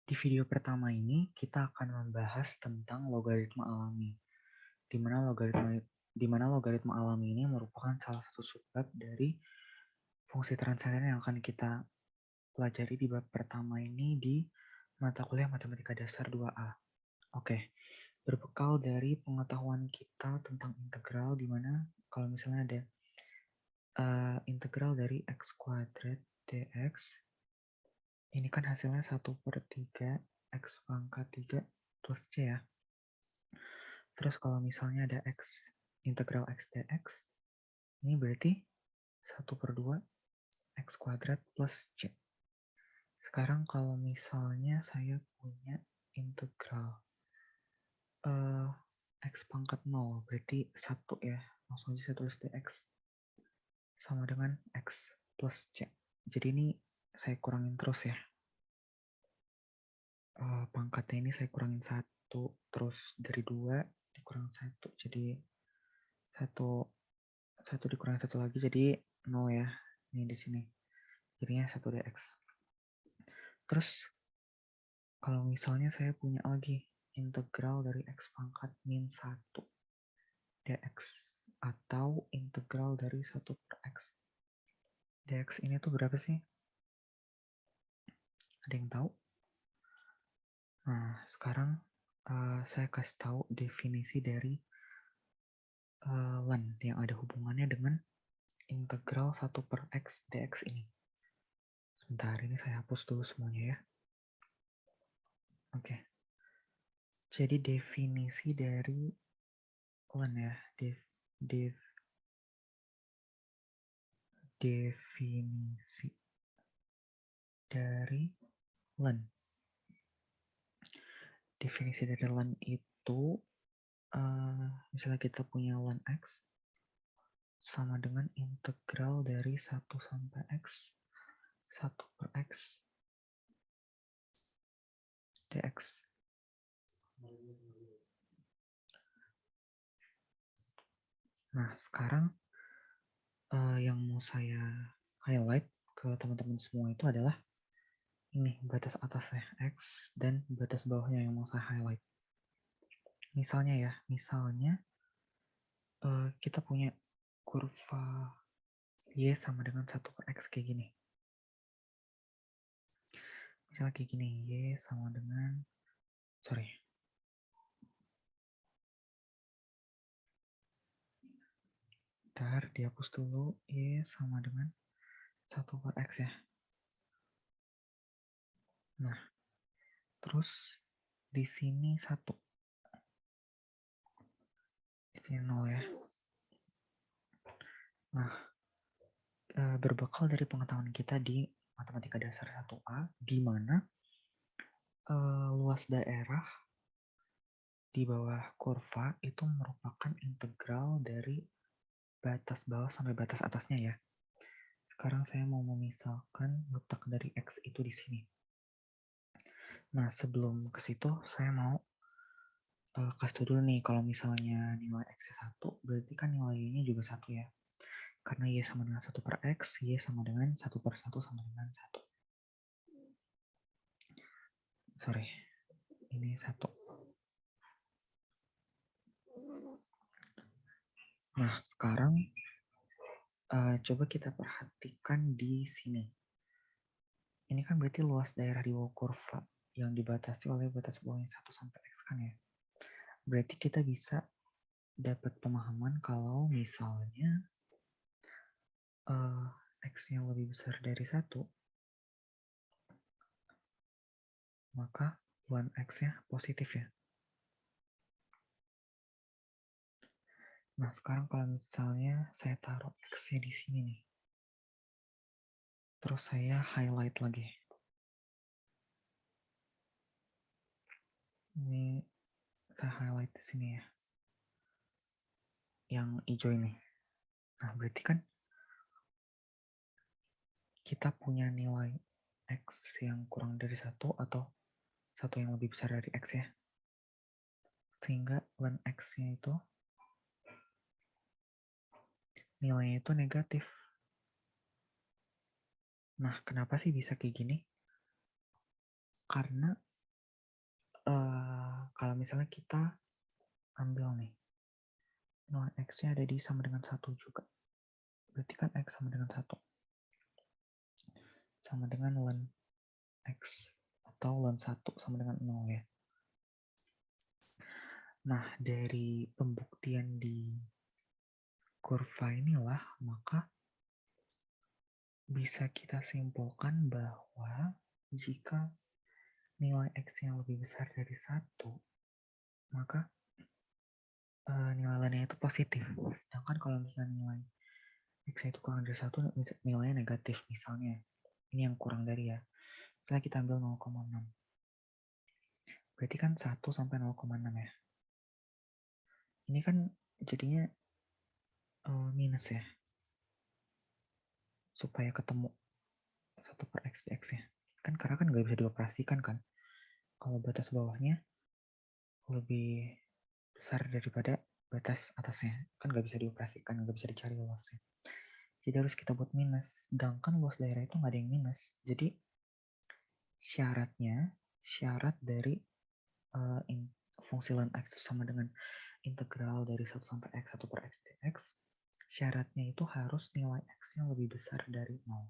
Di video pertama ini, kita akan membahas tentang logaritma alami, di mana logaritma alami ini merupakan salah satu subbab dari fungsi transenden yang akan kita pelajari di bab pertama ini di mata kuliah Matematika Dasar 2A. Oke, berbekal dari pengetahuan kita tentang integral, di mana kalau misalnya ada integral dari x kuadrat dx, ini kan hasilnya 1/3 x pangkat 3 plus c ya. Terus kalau misalnya ada x integral x dx, ini berarti 1/2 x kuadrat plus c. Sekarang kalau misalnya saya punya integral x pangkat 0, berarti 1 ya. Langsung aja saya tulis dx sama dengan x plus c. Jadi ini saya kurangin terus ya. Pangkatnya ini saya kurangin 1, terus dari 2 dikurang 1, jadi 1 dikurang 1 lagi jadi 0 ya. Ini di sini. Jadinya 1 dx. Terus kalau misalnya saya punya lagi integral dari x pangkat min 1 dx atau integral dari 1 per x. Dx ini tuh berapa sih? Ada yang tahu? Nah, sekarang saya kasih tahu definisi dari ln yang ada hubungannya dengan integral 1 per x dx ini. Sebentar, ini saya hapus dulu semuanya ya. Oke. Jadi definisi dari ln ya. Definisi dari ln. Definisi dari ln itu misalnya kita punya ln x sama dengan integral dari 1 sampai x 1 per x dx. Nah, sekarang yang mau saya highlight ke teman-teman semua itu adalah ini batas atasnya x dan batas bawahnya yang mau saya highlight. Misalnya kita punya kurva y sama dengan 1 per x kayak gini. Misalnya kayak gini, y sama dengan, Bentar, dihapus dulu, y sama dengan 1 per x ya. Nah, terus di sini 1. Di sini 0 ya. Nah, berbekal dari pengetahuan kita di Matematika Dasar 1A, di mana luas daerah di bawah kurva itu merupakan integral dari batas bawah sampai batas atasnya ya. Sekarang saya mau memisalkan letak dari x itu di sini. Nah, sebelum ke situ saya mau kasih tahu dulu nih, kalau misalnya nilai x-nya 1, berarti kan nilai y-nya juga 1 ya. Karena y sama dengan 1 per x, y sama dengan 1 per 1 sama dengan 1. Ini 1. Nah, sekarang coba kita perhatikan di sini. Ini kan berarti luas daerah di bawah kurva yang dibatasi oleh batas bawahnya 1 sampai x kan ya. Berarti kita bisa dapat pemahaman kalau misalnya x-nya lebih besar dari 1, maka 1x-nya positif ya. Nah, sekarang kalau misalnya saya taruh x-nya di sini nih. Terus saya highlight lagi. Ini saya highlight di sini ya. Yang hijau ini. Nah, berarti kan kita punya nilai x yang kurang dari 1 atau 1 yang lebih besar dari x ya. Sehingga ln x-nya itu nilainya itu negatif. Nah, kenapa sih bisa kayak gini? Karena kalau misalnya kita ambil nih, nilai X-nya ada di sama dengan 1 juga. Berarti kan X sama dengan 1. Sama dengan ln X. Atau ln 1 sama dengan 0 ya. Nah, dari pembuktian di kurva inilah, maka bisa kita simpulkan bahwa jika nilai X yang lebih besar dari 1, maka nilai lainnya itu positif. Sedangkan kalau misalnya nilai X itu kurang dari 1, nilainya negatif. Misalnya, ini yang kurang dari ya. Misalnya kita ambil 0,6. Berarti kan 1 sampai 0,6 ya. Ini kan jadinya minus ya. Supaya ketemu 1 per X dx ya. Kan karena kan nggak bisa dioperasikan kan. Kalau batas bawahnya lebih besar daripada batas atasnya. Kan nggak bisa dioperasikan, nggak bisa dicari luasnya. Jadi harus kita buat minus. Sedangkan luas daerah itu nggak ada yang minus. Jadi syarat dari fungsi ln X sama dengan integral dari 1 sampai X 1 per X dx. Syaratnya itu harus nilai X-nya lebih besar dari 0.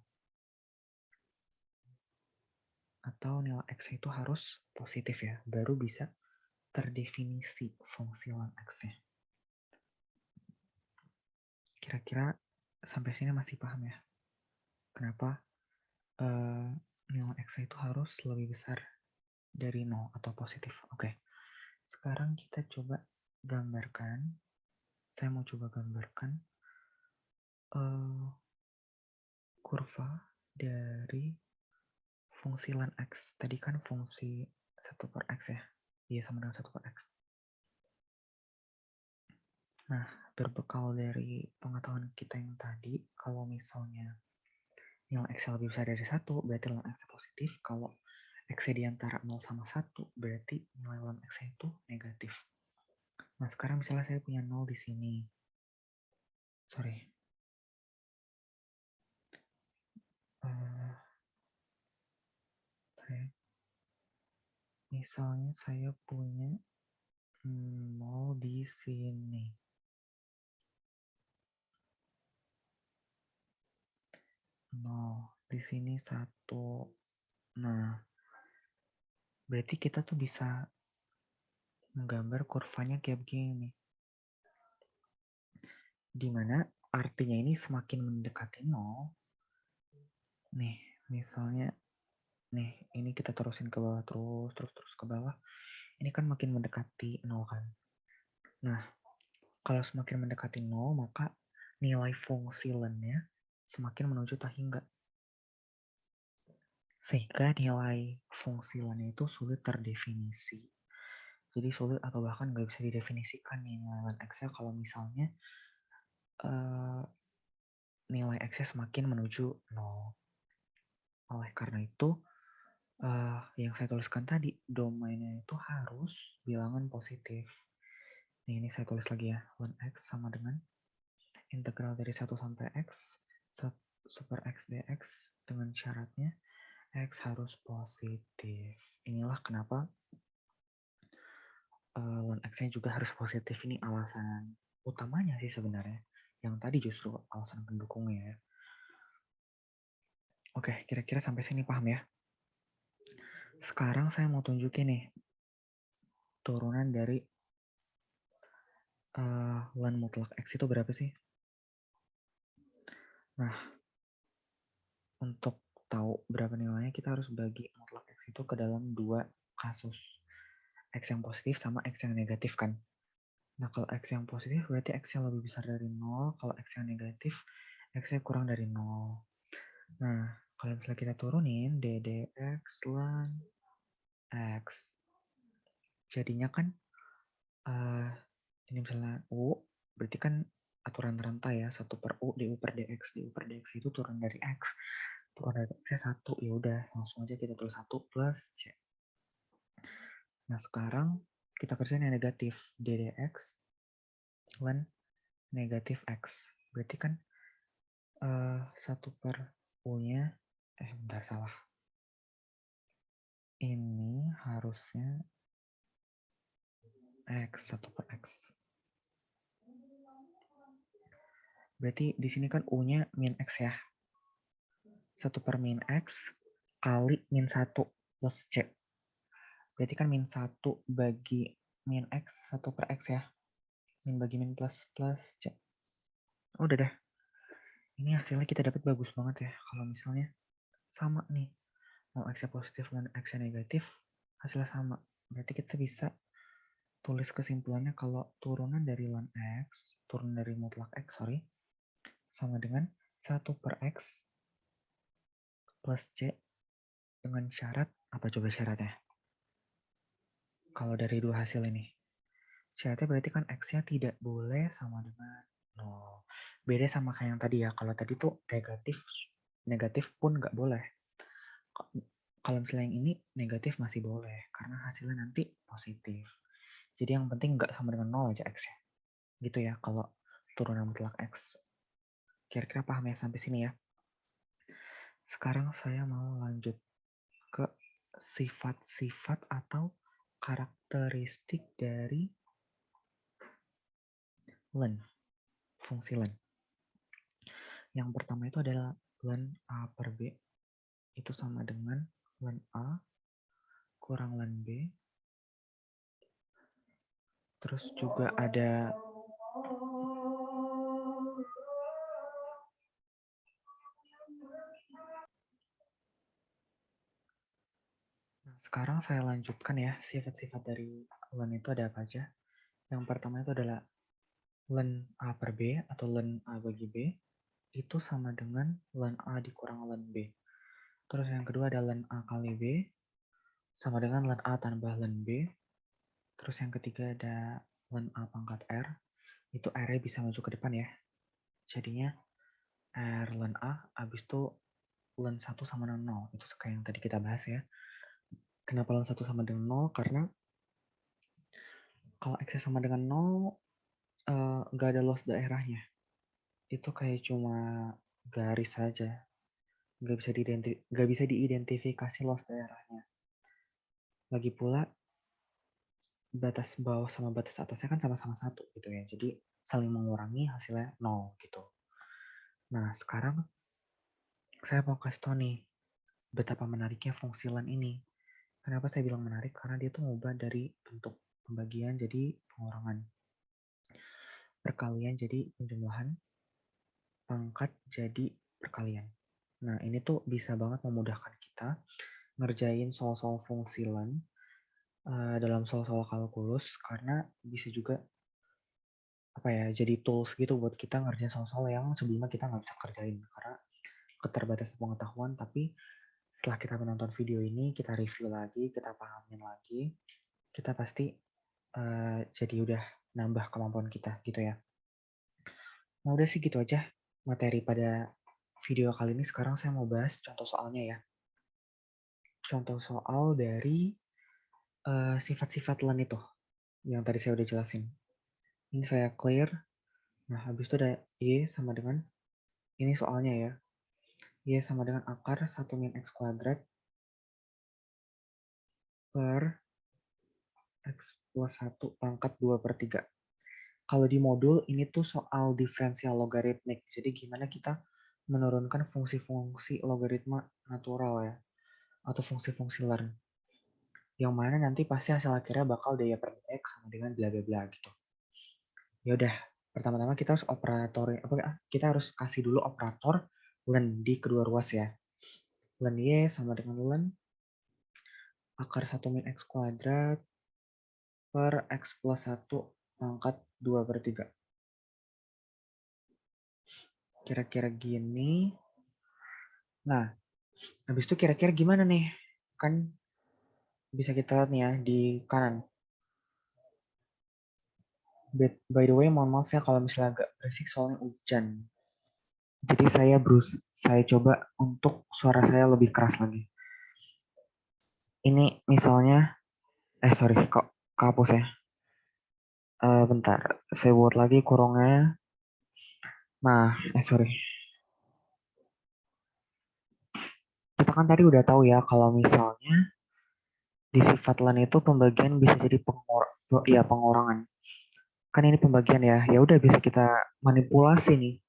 Atau nilai X itu harus positif ya, baru bisa terdefinisi fungsi ln X-nya. Kira-kira sampai sini masih paham ya? Kenapa nilai X itu harus lebih besar dari 0 atau positif. Oke, sekarang kita coba gambarkan. Saya mau coba gambarkan kurva dari fungsi ln X. Tadi kan fungsi 1 per X ya. Iya, sama dengan 1 per X. Nah, berbekal dari pengetahuan kita yang tadi, kalau misalnya nilai X lebih besar dari 1, berarti ln X positif. Kalau X di antara 0 sama 1, berarti nilai ln X itu negatif. Nah, sekarang misalnya saya punya 0 di sini. Sorry. Misalnya saya punya 0 di sini. 0 di sini 1. Nah, berarti kita tuh bisa menggambar kurvanya kayak begini nih. Dimana artinya ini semakin mendekati 0. Nih, misalnya nih, ini kita terusin ke bawah terus ke bawah. Ini kan makin mendekati 0 kan. Nah, kalau semakin mendekati 0, maka nilai fungsi ln-nya semakin menuju tak hingga. Sehingga nilai fungsi ln itu sulit terdefinisi. Jadi sulit atau bahkan nggak bisa didefinisikan nih nilai ln X-nya kalau misalnya nilai X-nya semakin menuju 0. Oleh karena itu, yang saya tuliskan tadi, domainnya itu harus bilangan positif. Nih, ini saya tulis lagi ya, ln X sama dengan integral dari 1 sampai X, super X dx dengan syaratnya X harus positif. Inilah kenapa ln X-nya juga harus positif. Ini alasan utamanya sih sebenarnya. Yang tadi justru alasan pendukungnya ya. Oke, kira-kira sampai sini paham ya? Sekarang saya mau tunjukin nih turunan dari ln mutlak X itu berapa sih? Nah, untuk tahu berapa nilainya kita harus bagi mutlak X itu ke dalam 2 kasus. X yang positif sama X yang negatif kan. Nah, kalau X yang positif berarti X yang lebih besar dari 0. Kalau X yang negatif, X-nya kurang dari 0. Nah, kalau misalnya kita turunin ddx ln X. Jadinya kan ini misalnya U, berarti kan aturan rantai ya, 1 per U, du per dx. Du per dx itu turun dari X. Turun dari X-nya 1, ya udah langsung aja kita tulis 1 plus C. Nah, sekarang kita kerjain yang negatif. ddx ln negatif X. Berarti kan 1 per U-nya, bentar salah. Ini harusnya X, 1 per X. Berarti di sini kan U-nya min X ya. 1 per min X kali min 1 plus C. Berarti kan min 1 bagi min X, 1 per X ya. Min bagi min plus C. Udah dah. Ini hasilnya kita dapat bagus banget ya. Kalau misalnya sama nih. Mau X-nya positif dan X-nya negatif, hasilnya sama. Berarti kita bisa tulis kesimpulannya kalau turunan dari ln X, turunan dari mutlak X, sama dengan 1 per X plus C dengan syarat, apa coba syaratnya? Kalau dari dua hasil ini. Syaratnya berarti kan X-nya tidak boleh sama dengan 0. Beda sama kayak yang tadi ya. Kalau tadi tuh negatif pun nggak boleh. Kalau misalnya yang ini negatif masih boleh. Karena hasilnya nanti positif. Jadi yang penting nggak sama dengan 0 aja X-nya. Gitu ya kalau turunan mutlak X. Kira-kira paham ya sampai sini ya? Sekarang saya mau lanjut ke sifat-sifat atau karakteristik dari len, fungsi len. Yang pertama itu adalah len A per B. Itu sama dengan len A kurang len B. Terus juga ada sekarang saya lanjutkan ya sifat-sifat dari len itu ada apa aja. Yang pertama itu adalah len A per B atau len A bagi B itu sama dengan len A dikurang len B. Terus yang kedua ada len A kali B sama dengan len A tambah len B. Terus yang ketiga ada len A pangkat R. Itu R-nya bisa maju ke depan ya. Jadinya R len A habis itu len 1 sama dengan 0. Itu kayak yang tadi kita bahas ya. Kenapa len 1 sama dengan 0? Karena kalau X sama dengan 0 nggak ada luas daerahnya. Itu kayak cuma garis saja. Nggak bisa diidentifikasi luas daerahnya. Lagi pula batas bawah sama batas atasnya kan sama-sama 1 gitu ya. Jadi saling mengurangi hasilnya 0 gitu. Nah, sekarang saya mau kasih tau nih betapa menariknya fungsi len ini. Kenapa saya bilang menarik? Karena dia tuh ngubah dari bentuk pembagian jadi pengurangan. Perkalian jadi penjumlahan. Pangkat jadi perkalian. Nah, ini tuh bisa banget memudahkan kita ngerjain soal-soal fungsi len dalam soal-soal kalkulus karena bisa juga jadi tools gitu buat kita ngerjain soal-soal yang sebelumnya kita nggak bisa kerjain karena keterbatasan pengetahuan. Tapi setelah kita menonton video ini, kita review lagi, kita pahamin lagi, kita pasti jadi udah nambah kemampuan kita gitu ya. Nah udah sih gitu aja materi pada video kali ini. Sekarang saya mau bahas contoh soalnya ya. Contoh soal dari sifat-sifat len itu yang tadi saya udah jelasin. Ini saya clear. Nah habis itu ada Y sama dengan, ini soalnya ya, Y sama dengan akar 1 min X kuadrat per X plus 1 pangkat 2 per 3. Kalau di modul ini tuh soal diferensial logaritmik. Jadi gimana kita menurunkan fungsi-fungsi logaritma natural ya. Atau fungsi-fungsi len. Yang mana nanti pasti hasil akhirnya bakal daya per X sama dengan bla bla bla gitu. Ya udah, pertama-tama kita harus kita harus kasih dulu operator len di kedua ruas ya. Len Y sama dengan len akar 1 min X kuadrat per X plus 1 pangkat 2 per 3. Kira-kira gini. Nah, habis itu kira-kira gimana nih? Kan bisa kita lihat nih ya di kanan. By the way, mohon maaf ya kalau misalnya agak berisik soalnya hujan. Jadi saya coba untuk suara saya lebih keras lagi. Ini misalnya, sorry kok kehapus ya. Bentar, saya buat lagi kurungnya. Nah, sorry. Kita kan tadi udah tahu ya kalau misalnya Di sifat len itu pembagian bisa jadi pengurangan. Kan ini pembagian ya. Ya udah bisa kita manipulasi nih.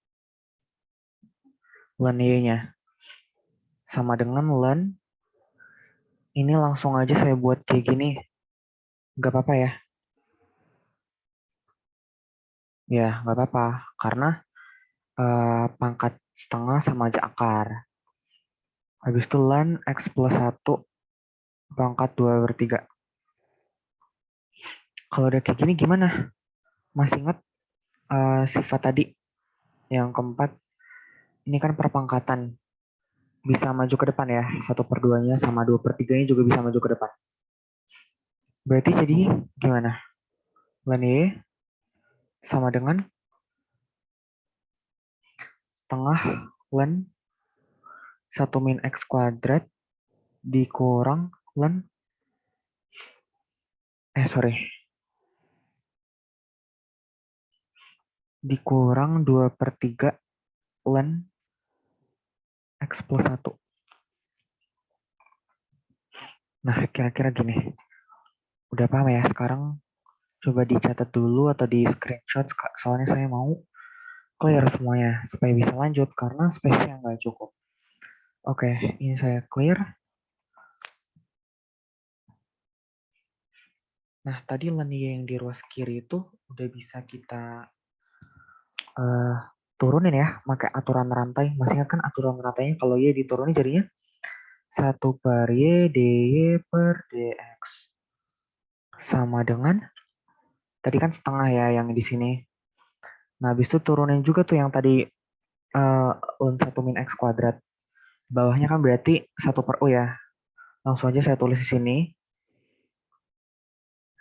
Len y-nya sama dengan len ini langsung aja saya buat kayak gini. Nggak apa-apa ya. Ya, nggak apa-apa. Karena pangkat setengah sama aja akar. Habis itu len x plus 1 pangkat 2/3. Kalau udah kayak gini gimana? Masih ingat sifat tadi yang keempat? Ini kan perpangkatan. Bisa maju ke depan ya. 1/2-nya sama 2/3-nya juga bisa maju ke depan. Berarti jadi gimana? Len y sama dengan setengah len 1 min x kuadrat dikurang len dikurang 2/3 len x plus 1. Nah, kira-kira gini. Udah paham ya? Sekarang coba dicatat dulu atau di screenshot, soalnya saya mau clear semuanya supaya bisa lanjut karena space-nya nggak cukup. Oke, ini saya clear. Nah, tadi len y yang di ruas kiri itu udah bisa kita turunin ya, pakai aturan rantai. Masih ingat kan aturan rantainya? Kalau y diturunin jadinya 1 per y dy per dx sama dengan tadi kan setengah ya yang di sini. Nah, habis itu turunin juga tuh yang tadi len 1 min x kuadrat. Bawahnya kan berarti 1 per u ya. Langsung aja saya tulis di sini.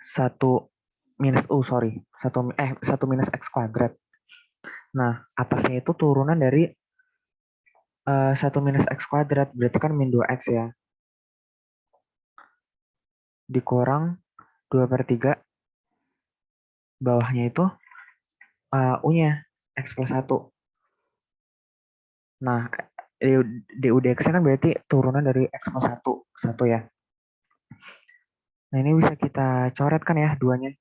1 minus u, sorry. 1 minus x kuadrat. Nah, atasnya itu turunan dari 1 minus x kuadrat. Berarti kan min 2x ya. Dikurang 2/3. Bawahnya itu u-nya. X plus 1. Nah, du dx-nya kan berarti turunan dari x plus 1. 1 ya. Nah, ini bisa kita coret kan ya, duanya.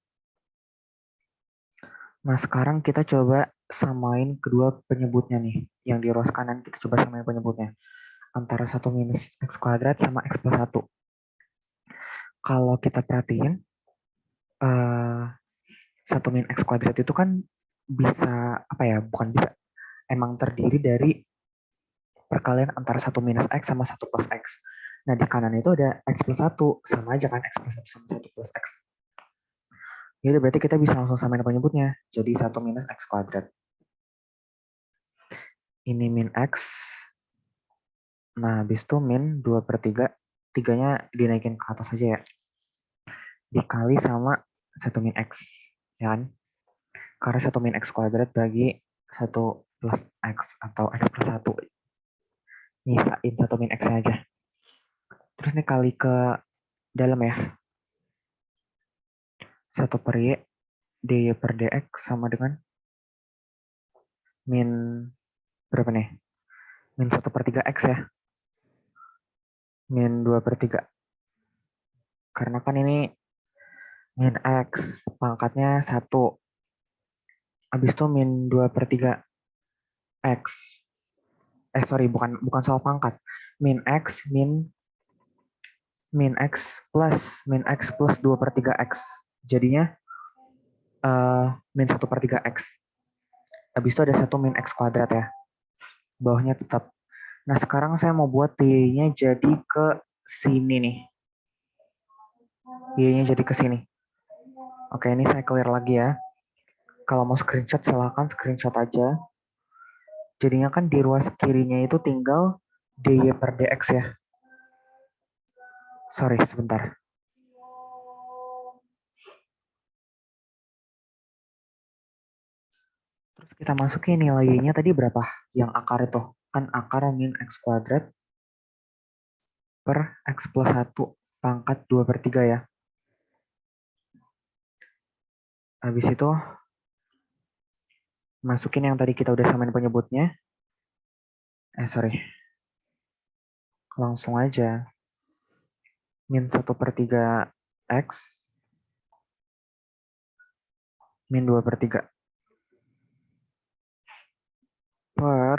Nah, sekarang kita coba samain kedua penyebutnya nih. Yang di ruas kanan kita coba samain penyebutnya. Antara 1 minus x kuadrat sama x plus 1. Kalau kita perhatiin, 1 min x kuadrat itu kan bisa, apa ya, bukan bisa, emang terdiri dari perkalian antara 1 minus x sama 1 plus x. Nah, di kanan itu ada x plus 1, sama aja kan x plus 1 sama 1 plus x. Jadi berarti kita bisa langsung samain penyebutnya. Jadi 1 minus x kuadrat. Ini min x. Nah, habis itu min 2/3. 3-nya dinaikin ke atas aja ya. Dikali sama 1 min x. Ya kan? Karena 1 min x kuadrat bagi 1 plus x atau x plus 1. Nyisain 1 min x aja. Terus nih kali ke dalam ya. 1 per y dy per dx sama dengan min berapa nih? Min 1/3 x ya. Min 2/3. Karena kan ini min x pangkatnya 1. Habis itu min 2/3 x. Sorry, bukan soal pangkat. Min x min x plus 2/3 x. Jadinya min 1/3 x. Habis itu ada 1 min x kuadrat ya. Bawahnya tetap. Nah, sekarang saya mau buat y-nya jadi ke sini nih. Y-nya jadi ke sini. Oke, ini saya clear lagi ya. Kalau mau screenshot, silahkan screenshot aja. Jadinya kan di ruas kirinya itu tinggal dy per dx ya. Sorry, sebentar. Terus kita masukin nilai y-nya tadi berapa? Yang akar itu. Kan akar min x kuadrat per x plus 1 pangkat 2/3 ya. Habis itu masukin yang tadi kita udah samain penyebutnya. Sorry. Langsung aja. min 1/3 X min 2/3 per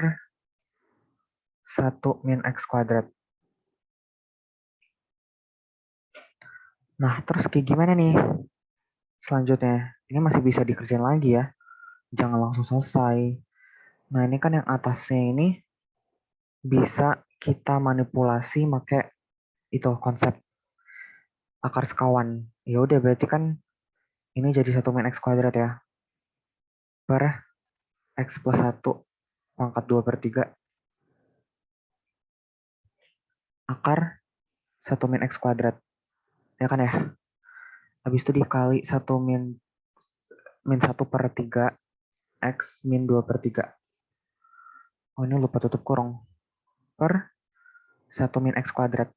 1 min X kuadrat. Nah, terus kayak gimana nih selanjutnya? Ini masih bisa dikerjain lagi ya. Jangan langsung selesai. Nah, ini kan yang atasnya ini bisa kita manipulasi pakai itu konsep akar sekawan. Ya udah berarti kan ini jadi 1 min X kuadrat ya. Per X plus 1 pangkat 2/3 akar 1 min X kuadrat. Ya kan ya? Habis itu dikali 1 min 1/3 X min 2/3. Oh ini lupa tutup kurung. Per 1 min X kuadrat.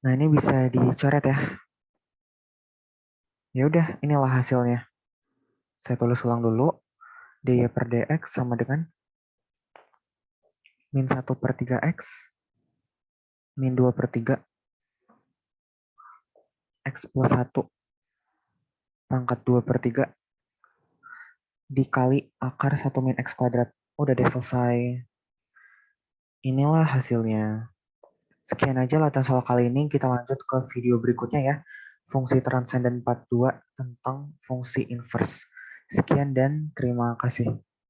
Nah ini bisa dicoret ya. Ya udah inilah hasilnya. Saya tulis ulang dulu. dy per dx sama dengan min 1/3 X min 2/3 X plus 1 pangkat 2/3 dikali akar 1 min X kuadrat. Udah deh selesai. Inilah hasilnya. Sekian aja latihan soal kali ini. Kita lanjut ke video berikutnya ya. Fungsi transenden part 2 tentang fungsi inverse. Sekian dan terima kasih.